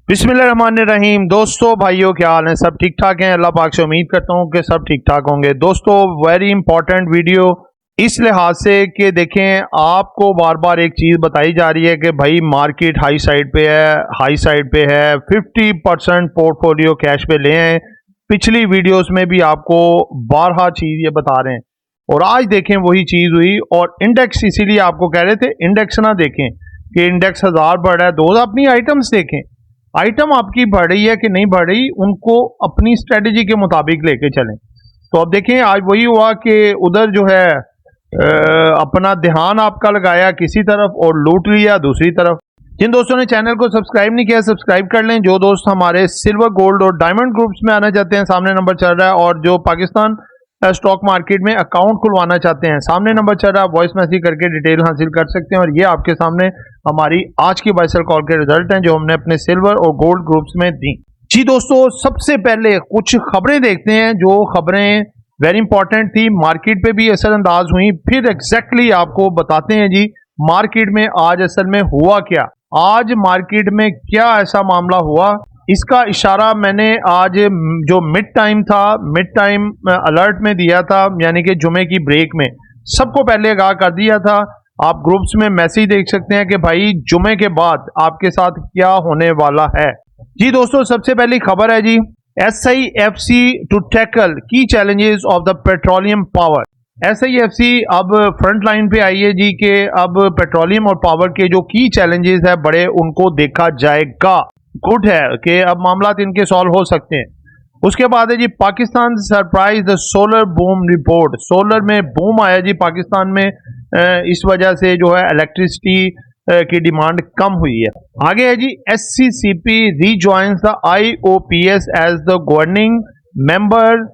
बिस्मिल्लाहिर्रहमानिर्रहीम। दोस्तों भाइयों क्या हाल है, सब ठीक ठाक हैं। अल्लाह पाक से उम्मीद करता हूं कि सब ठीक ठाक होंगे। दोस्तों वेरी इंपॉर्टेंट वीडियो इस लिहाज से कि देखें, आपको बार बार एक चीज़ बताई जा रही है कि भाई मार्केट हाई साइड पे है 50% पोर्टफोलियो कैश पे ले आए। पिछली वीडियोस में भी आपको बारहा चीज़ ये बता रहे हैं और आज देखें वही चीज़ हुई। और इंडेक्स इसीलिए आपको कह रहे थे इंडेक्स ना देखें कि इंडेक्स 1000 बढ़ रहा है। दोस्त अपनी आइटम्स देखें, आइटम आपकी बढ़ रही है कि नहीं बढ़ रही, उनको अपनी स्ट्रेटजी के मुताबिक लेके चलें। तो अब देखें आज वही हुआ कि उधर जो है अपना ध्यान आपका लगाया किसी तरफ और लूट लिया दूसरी तरफ। जिन दोस्तों ने चैनल को सब्सक्राइब नहीं किया सब्सक्राइब कर लें। जो दोस्त हमारे सिल्वर गोल्ड और डायमंड ग्रुप्स में आना चाहते हैं सामने नंबर चल रहा है, और जो पाकिस्तान स्टॉक मार्केट में अकाउंट खुलवाना चाहते हैं सामने नंबर चल रहा है, वॉइस मैसेज करके डिटेल हासिल कर सकते हैं। और ये आपके सामने हमारी आज की बाय सेल कॉल के रिजल्ट हैं जो हमने अपने सिल्वर और गोल्ड ग्रुप्स में दी। जी दोस्तों, सबसे पहले कुछ खबरें देखते हैं जो खबरें वेरी इंपॉर्टेंट थी, मार्केट पे भी असरअंदाज हुई। फिर एग्जैक्टली आपको बताते हैं जी मार्केट में आज असल में हुआ क्या, आज मार्केट में क्या ऐसा मामला हुआ। इसका इशारा मैंने आज जो मिड टाइम था, मिड टाइम अलर्ट में दिया था, यानी कि जुमे की ब्रेक में सबको पहले आगाह कर दिया था। आप ग्रुप्स में मैसेज देख सकते हैं कि भाई जुमे के बाद आपके साथ क्या होने वाला है। जी दोस्तों, सबसे पहली खबर है जी SIFC टू टैकल की challenges of the petroleum power. SIFC अब फ्रंट लाइन पे आई है जी कि अब पेट्रोलियम और पावर के जो की चैलेंजेस है बड़े, उनको देखा जाएगा। गुड है कि अब मामला इनके सॉल्व हो सकते हैं। उसके बाद है जी Pakistan surprise the solar boom report. Solar में बूम आया जी पाकिस्तान में, इस वजह से जो है इलेक्ट्रिसिटी की डिमांड कम हुई है। आगे है जी SCCP rejoins the IOPS as the governing member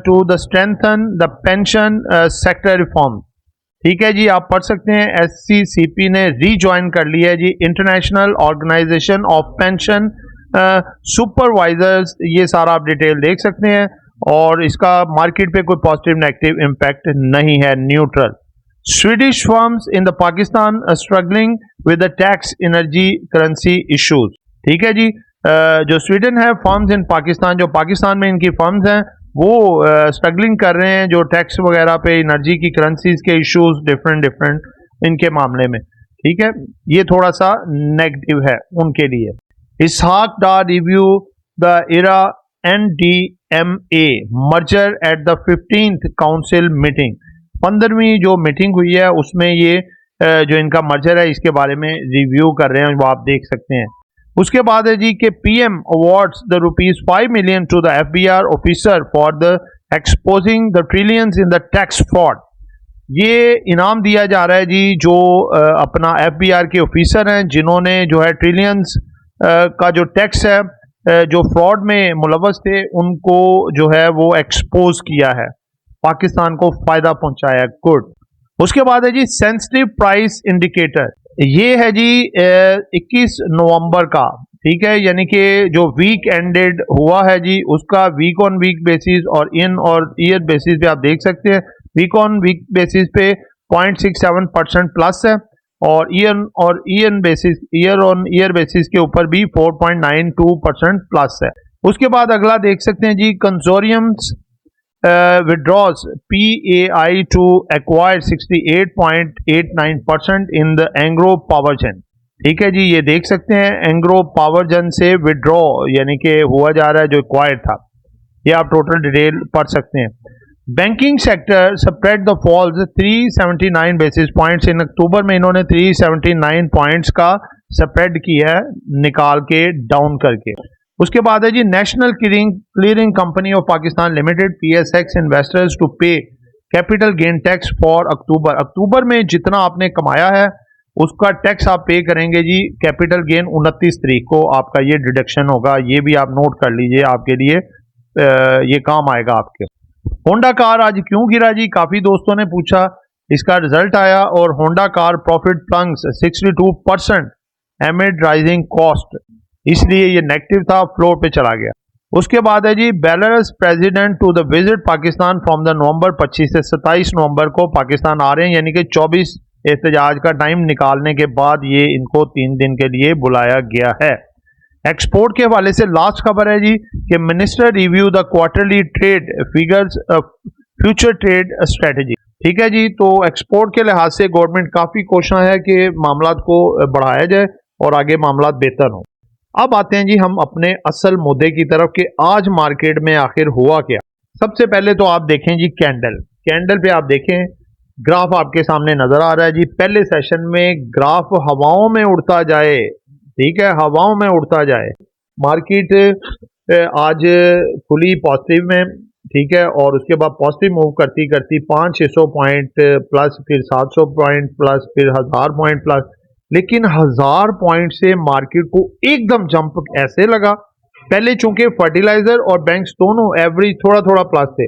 to the strengthen the pension sector reform. ठीक है जी, आप पढ़ सकते हैं SCCP ने रीज्वाइन कर लिया है जी International Organisation of Pension Supervisors. ये सारा आप डिटेल देख सकते हैं और इसका मार्केट पे कोई पॉजिटिव नेगेटिव इम्पैक्ट नहीं है, neutral. Swedish firms in the Pakistan struggling with the tax energy currency issues. ठीक है जी, जो स्वीडन है फर्म्स इन पाकिस्तान, जो पाकिस्तान में इनकी फर्म्स हैं वो स्ट्रगलिंग कर रहे हैं जो टैक्स वगैरह पे, एनर्जी की करेंसीज के इश्यूज डिफरेंट इनके मामले में। ठीक है, ये थोड़ा सा नेगेटिव है उनके लिए। Ishaq Dar review the ERRA NDMA merger at the 15th council meeting. 15वीं जो मीटिंग हुई है उसमें ये जो इनका मर्जर है इसके बारे में रिव्यू कर रहे हैं, वो आप देख सकते हैं। उसके बाद है जी कि PM awards the ₹5 million to the FBR officer for the exposing the trillions in the tax fraud. ये इनाम दिया जा रहा है जी जो अपना FBR के ऑफिसर हैं जिन्होंने जो है ट्रिलियंस का जो टैक्स है जो फ्रॉड में मुलव्वस थे उनको जो है वो एक्सपोज किया है, पाकिस्तान को फायदा पहुंचाया। गुड। उसके बाद है जी सेंसिटिव प्राइस इंडिकेटर, ये है जी 21 नवंबर का। ठीक है, यानी कि जो वीक एंडेड हुआ है जी उसका वीक ऑन वीक बेसिस और ईयर बेसिस पे आप देख सकते हैं। वीक ऑन वीक बेसिस पे 0.67% प्लस है और ईयर ऑन ईयर बेसिस के ऊपर भी 4.92% प्लस है। उसके बाद अगला देख सकते हैं जी कंसोरियम्स withdraws PAI to acquire 68.89% in the Angro Power Gen। ठीक है जी, ये देख सकते हैं एंग्रो पावर जन से विड्रॉ यानी कि हुआ जा रहा है जो एक्वायर था। ये आप टोटल डिटेल पढ़ सकते हैं। Banking sector spread the falls 379 basis points. In October में इन्होंने 379 पॉइंट्स का स्प्रेड किया है निकाल के डाउन करके। उसके बाद है जी national clearing company of Pakistan limited PSX investors to pay capital gain tax for October. अक्टूबर में जितना आपने कमाया है उसका टैक्स आप पे करेंगे जी। कैपिटल गेन 29 तारीख को आपका ये डिडक्शन होगा, ये भी आप नोट कर लीजिए, आपके लिए ये काम आएगा आपके। होंडा कार आज क्यों गिरा जी, काफी दोस्तों ने पूछा। इसका रिजल्ट आया और Honda car profit plunges 62% एमिड rising cost, इसलिए ये नेगेटिव था, फ्लोर पे चला गया। उसके बाद है जी Belarus president to the visit Pakistan from the November 25 से 27 नवंबर को पाकिस्तान आ रहे हैं, यानी कि 24 एहतजाज का टाइम निकालने के बाद ये इनको 3 दिन के लिए बुलाया गया है। एक्सपोर्ट के हवाले से लास्ट खबर है जी कि minister review the quarterly trade figures future trade strategy. ठीक है जी, तो एक्सपोर्ट के लिहाज से गवर्नमेंट काफ़ी कोशिश है कि मामला को बढ़ाया जाए और आगे मामला बेहतर हो। अब आते हैं जी हम अपने असल मुद्दे की तरफ कि आज मार्केट में आखिर हुआ क्या। सबसे पहले तो आप देखें जी कैंडल पे आप देखें ग्राफ आपके सामने नजर आ रहा है जी। पहले सेशन में ग्राफ हवाओं में उड़ता जाए, ठीक है, हवाओं में उड़ता जाए। मार्केट आज खुली पॉजिटिव में, ठीक है, और उसके बाद पॉजिटिव मूव करती करती 500-600 पॉइंट प्लस, फिर 700 पॉइंट प्लस, फिर 1000 पॉइंट प्लस, लेकिन 1000 पॉइंट से मार्केट को एकदम जंप ऐसे लगा। पहले चूंकि फर्टिलाइजर और बैंक्स दोनों एवरेज थोड़ा थोड़ा प्लस थे,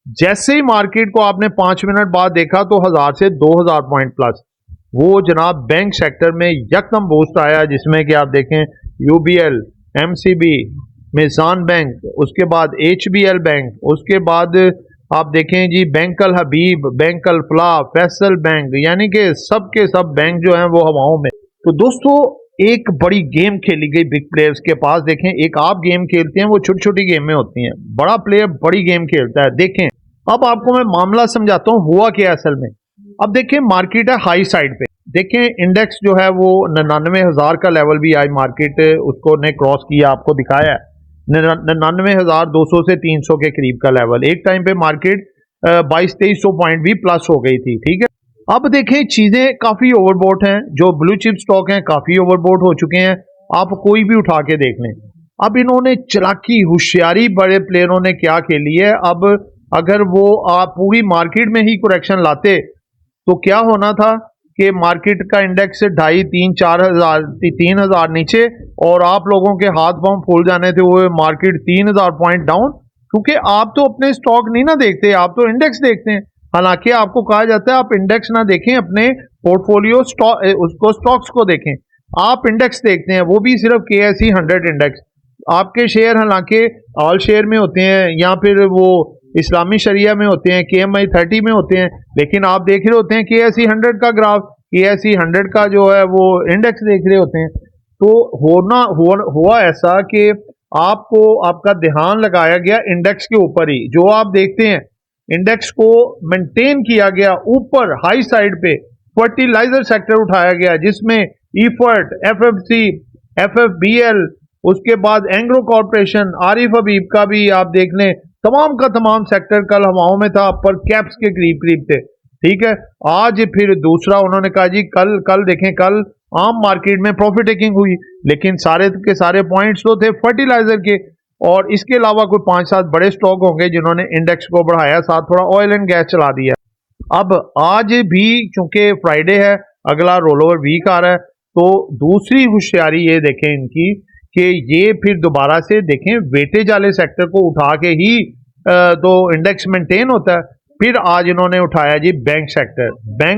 जैसे ही मार्केट को आपने 5 मिनट बाद देखा तो 1000 से 2000 पॉइंट प्लस, वो जनाब बैंक सेक्टर में यकदम बूस्ट आया, जिसमें कि आप देखें यूबीएल, एमसीबी, मिजान बैंक, उसके बाद एचबीएल बैंक, उसके बाद आप देखें जी बैंक अल हबीब, बैंक अल फलाह, फैसल बैंक, यानी कि सब के सब बैंक जो हैं वो हवाओं में। तो दोस्तों एक बड़ी गेम खेली गई बिग प्लेयर्स के पास। देखें एक आप गेम खेलते हैं, वो छोटी छोटी गेमें होती हैं, बड़ा प्लेयर बड़ी गेम खेलता है। देखें अब आपको मैं मामला समझाता हूँ हुआ क्या असल में। अब देखें मार्केट है हाई साइड पे, देखें इंडेक्स जो है वो 99,000 का लेवल भी आज मार्केट उसको ने क्रॉस किया, आपको दिखाया है 99,200 से 300 के करीब का लेवल। एक टाइम पे मार्केट 2200-2300 पॉइंट भी प्लस हो गई थी, ठीक है। अब देखें चीजें काफी ओवरबोट हैं, जो ब्लू चिप स्टॉक हैं काफी ओवरबोट हो चुके हैं, आप कोई भी उठा के देख लें। अब इन्होंने चालाकी होशियारी बड़े प्लेयरों ने क्या खेली है। अब अगर वो आप पूरी मार्केट में ही करेक्शन लाते तो क्या होना था कि मार्केट का इंडेक्स 2,500-4,000-3,000 नीचे और आप लोगों के हाथ पांव फूल जाने थे, वो मार्केट 3,000 पॉइंट डाउन। क्योंकि आप तो अपने स्टॉक नहीं ना देखते, आप तो इंडेक्स देखते हैं। हालांकि आपको कहा जाता है आप इंडेक्स ना देखें, अपने पोर्टफोलियो उसको स्टॉक्स को देखें। आप इंडेक्स देखते हैं, वो भी सिर्फ KSE 100 इंडेक्स। आपके शेयर हालांकि ऑल शेयर में होते हैं या फिर वो इस्लामी शरिया में होते हैं, KMI 30 में होते हैं, लेकिन आप देख रहे होते हैं KSE 100 का ग्राफ, KSE 100 का जो है वो इंडेक्स देख रहे होते हैं। तो हुआ ऐसा कि आपको आपका ध्यान लगाया गया इंडेक्स के ऊपर ही। जो आप देखते हैं इंडेक्स को मेंटेन किया गया ऊपर हाई साइड पे। फर्टिलाइजर सेक्टर उठाया गया जिसमें ईफर्ट, FFC, FFBL, उसके बाद एंग्रो कॉर्पोरेशन, आरिफ हबीब का भी आप देख लें, तमाम का तमाम सेक्टर कल हवाओं में था, पर कैप्स के करीब करीब थे, ठीक है। आज फिर दूसरा उन्होंने कहा जी कल देखें, कल आम मार्केट में प्रॉफिट टेकिंग हुई, लेकिन सारे के सारे पॉइंट्स तो थे फर्टिलाइजर के, और इसके अलावा कोई 5-7 बड़े स्टॉक होंगे जिन्होंने इंडेक्स को बढ़ाया, साथ थोड़ा ऑयल एंड गैस चला दिया। अब आज भी चूंकि फ्राइडे है, अगला रोल ओवर वीक आ रहा है, तो दूसरी होशियारी ये देखें इनकी कि ये फिर दोबारा से देखें वेटेज वाले सेक्टर को उठा के ही तो इंडेक्स मेंटेन होता है। फिर आज इन्होंने उठाया जी बैंक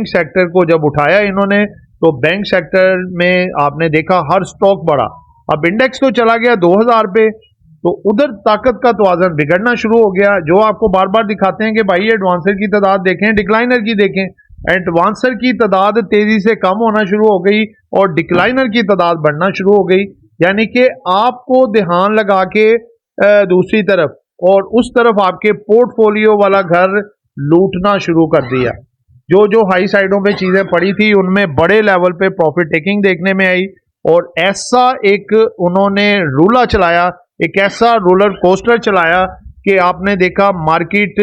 सेक्टर को जब उठाया इन्होंने, तो बैंक सेक्टर में आपने देखा हर स्टॉक बढ़ा। अब इंडेक्स तो चला गया 2000 पे, तो उधर ताकत का तवाज़ुन बिगड़ना शुरू हो गया। जो आपको बार बार दिखाते हैं कि भाई एडवांसर की तादाद देखें, डिक्लाइनर की देखें, एडवांसर की तादाद तेजी से कम होना शुरू हो गई और डिक्लाइनर की तादाद बढ़ना शुरू हो गई। यानी कि आपको ध्यान लगा के दूसरी तरफ और उस तरफ आपके पोर्टफोलियो वाला घर लूटना शुरू कर दिया। जो हाई साइडों पे चीजें पड़ी थी उनमें बड़े लेवल पे प्रॉफिट टेकिंग देखने में आई, और ऐसा एक उन्होंने रूला चलाया, एक ऐसा रोलर कोस्टर चलाया कि आपने देखा मार्केट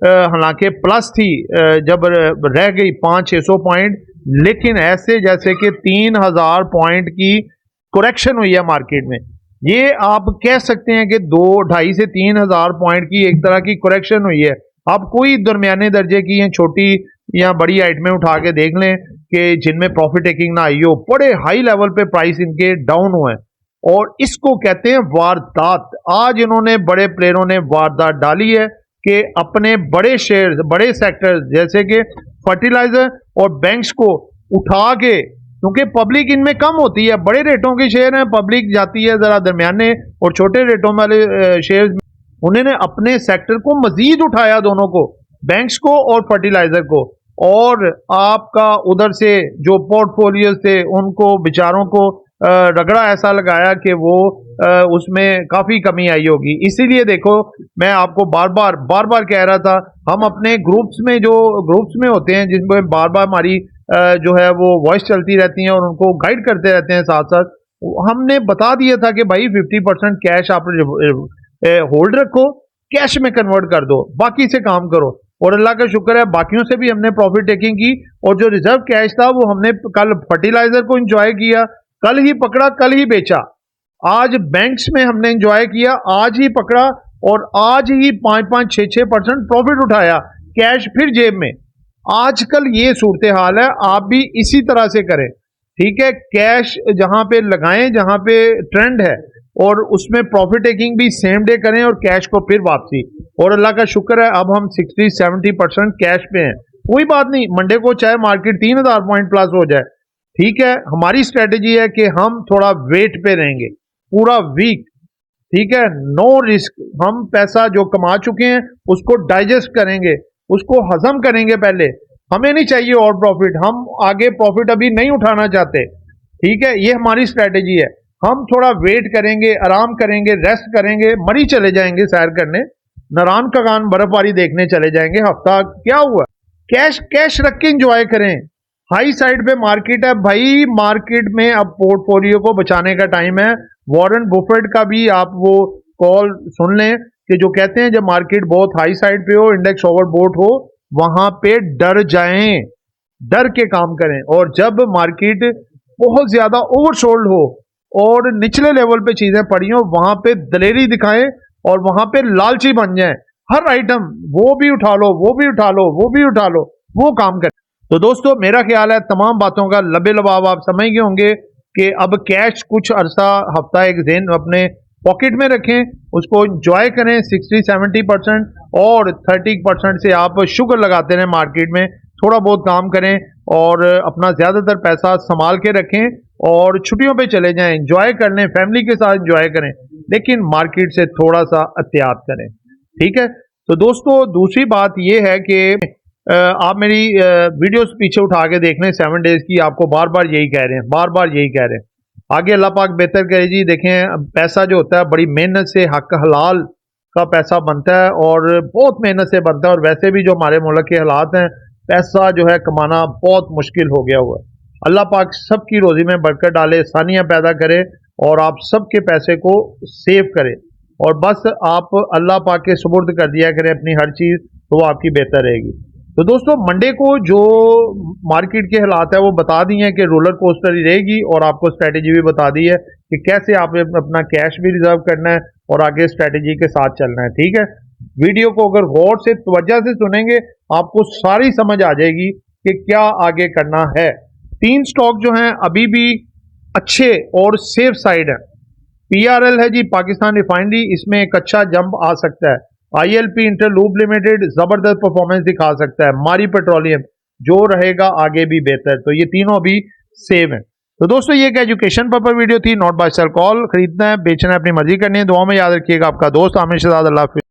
हालांकि प्लस थी जब रह गई 500-600 पॉइंट, लेकिन ऐसे जैसे कि 3000 पॉइंट की करेक्शन हुई है मार्केट में। ये आप कह सकते हैं कि 2-2.5 से 3000 पॉइंट की एक तरह की करेक्शन हुई है। आप कोई दरमियाने दर्जे की या छोटी या बड़ी आइटमें उठा के देख लें कि जिनमें प्रॉफिट टेकिंग ना आई हो, बड़े हाई लेवल पे प्राइस इनके डाउन हुए, और इसको कहते हैं वारदात। आज इन्होंने बड़े प्लेयरों ने वारदात डाली है कि अपने बड़े शेयर, बड़े सेक्टर जैसे कि फर्टिलाइजर और बैंक्स को उठा के, क्योंकि पब्लिक इनमें कम होती है, बड़े रेटों के शेयर हैं, पब्लिक जाती है जरा दरमियाने और छोटे रेटों वाले शेयर। उन्होंने अपने सेक्टर को मजीद उठाया, दोनों को, बैंक्स को और फर्टिलाइजर को, और आपका उधर से जो पोर्टफोलियो थे उनको बेचारों को रगड़ा ऐसा लगाया कि वो उसमें काफ़ी कमी आई होगी। इसीलिए देखो मैं आपको बार बार कह रहा था, हम अपने ग्रुप्स में होते हैं जिसमें बार बार हमारी जो है वो वॉइस चलती रहती है और उनको गाइड करते रहते हैं साथ साथ। हमने बता दिया था कि भाई 50% कैश आप होल्ड रखो, कैश में कन्वर्ट कर दो, बाकी से काम करो। और अल्लाह का शुक्र है बाकियों से भी हमने प्रॉफिट टेकिंग की, और जो रिजर्व कैश था वो हमने कल फर्टिलाइजर को एंजॉय किया, कल ही पकड़ा कल ही बेचा। आज बैंक्स में हमने एंजॉय किया, आज ही पकड़ा और आज ही 5-5, 6-6% प्रॉफिट उठाया, कैश फिर जेब में। आजकल ये सूरत हाल है, आप भी इसी तरह से करें, ठीक है। कैश जहां पे लगाएं जहां पे ट्रेंड है, और उसमें प्रॉफिट टेकिंग भी सेम डे करें और कैश को फिर वापसी। और अल्लाह का शुक्र है अब हम 60-70% कैश पे हैं। कोई बात नहीं, मंडे को चाहे मार्केट 3000 पॉइंट प्लस हो जाए, ठीक है। हमारी स्ट्रेटेजी है कि हम थोड़ा वेट पे रहेंगे पूरा वीक, ठीक है। नो रिस्क, हम पैसा जो कमा चुके हैं उसको डाइजेस्ट करेंगे, उसको हजम करेंगे पहले। हमें नहीं चाहिए और प्रॉफिट, हम आगे प्रॉफिट अभी नहीं उठाना चाहते, ठीक है। ये हमारी स्ट्रेटेजी है। हम थोड़ा वेट करेंगे, आराम करेंगे, रेस्ट करेंगे, मरी चले जाएंगे सैर करने, नारायण का गान बर्फबारी देखने चले जाएंगे। हफ्ता क्या हुआ, कैश रख के एंजॉय करें। हाई साइड पे मार्केट है भाई, मार्केट में अब पोर्टफोलियो को बचाने का टाइम है। वॉरेन बुफेट का भी आप वो कॉल सुन लें कि जो कहते हैं जब मार्केट बहुत हाई साइड पे हो, इंडेक्स ओवरबोट हो, वहां पे डर जाएं, डर के काम करें। और जब मार्केट बहुत ज्यादा ओवरसोल्ड हो और निचले लेवल पे चीजें पड़ी हो, वहां पे दलेरी दिखाएं और वहां पे लालची बन जाएं। हर आइटम वो भी उठा लो, वो भी उठा लो, वो भी उठा लो, वो काम करें। तो दोस्तों मेरा ख्याल है तमाम बातों का लबे लबाब आप समझ गए होंगे कि अब कैश कुछ अरसा हफ्ता एक दिन अपने पॉकेट में रखें, उसको एंजॉय करें 60-70%, और 30% से आप शुगर लगाते रहें मार्केट में, थोड़ा बहुत काम करें और अपना ज्यादातर पैसा संभाल के रखें और छुट्टियों पे चले जाएं, एंजॉय कर लें, फैमिली के साथ एंजॉय करें, लेकिन मार्केट से थोड़ा सा एहतियात करें, ठीक है। तो दोस्तों दूसरी बात यह है कि आप मेरी वीडियोस पीछे उठा के देख लें 7 डेज की, आपको बार बार यही कह रहे हैं, बार बार यही कह रहे हैं। आगे अल्लाह पाक बेहतर करे जी। देखें पैसा जो होता है बड़ी मेहनत से, हक हलाल का पैसा बनता है और बहुत मेहनत से बनता है। और वैसे भी जो हमारे मुल्क के हालात हैं, पैसा जो है कमाना बहुत मुश्किल हो गया हुआ है। अल्लाह पाक सबकी रोजी में बरकत डाले, आसानियां पैदा करे और आप सबके पैसे को सेव करें, और बस आप अल्लाह पाक के सुपुर्द कर दिया करें अपनी हर चीज़, तो वो आपकी बेहतर रहेगी। तो दोस्तों मंडे को जो मार्केट के हालात है वो बता दी हैं कि रोलर कोस्टर ही रहेगी, और आपको स्ट्रेटेजी भी बता दी है कि कैसे आप अपना कैश भी रिजर्व करना है और आगे स्ट्रेटेजी के साथ चलना है, ठीक है। वीडियो को अगर गौर से तवज्जो से सुनेंगे आपको सारी समझ आ जाएगी कि क्या आगे करना है। 3 स्टॉक जो हैं अभी भी अच्छे और सेफ साइड है। PRL है जी, पाकिस्तान रिफाइनरी, इसमें एक अच्छा जंप आ सकता है। ILP इंटरलूप लिमिटेड जबरदस्त परफॉर्मेंस दिखा सकता है। मारी पेट्रोलियम जो रहेगा आगे भी बेहतर। तो ये तीनों अभी सेव हैं। तो दोस्तों ये एक एजुकेशन पर्पस वीडियो थी, नॉट बाय सेल कॉल। खरीदना है बेचना है अपनी मर्जी करनी है। दुआ में याद रखिएगा, आपका दोस्त आमिर शहजाद। अल्लाह हाफिज़।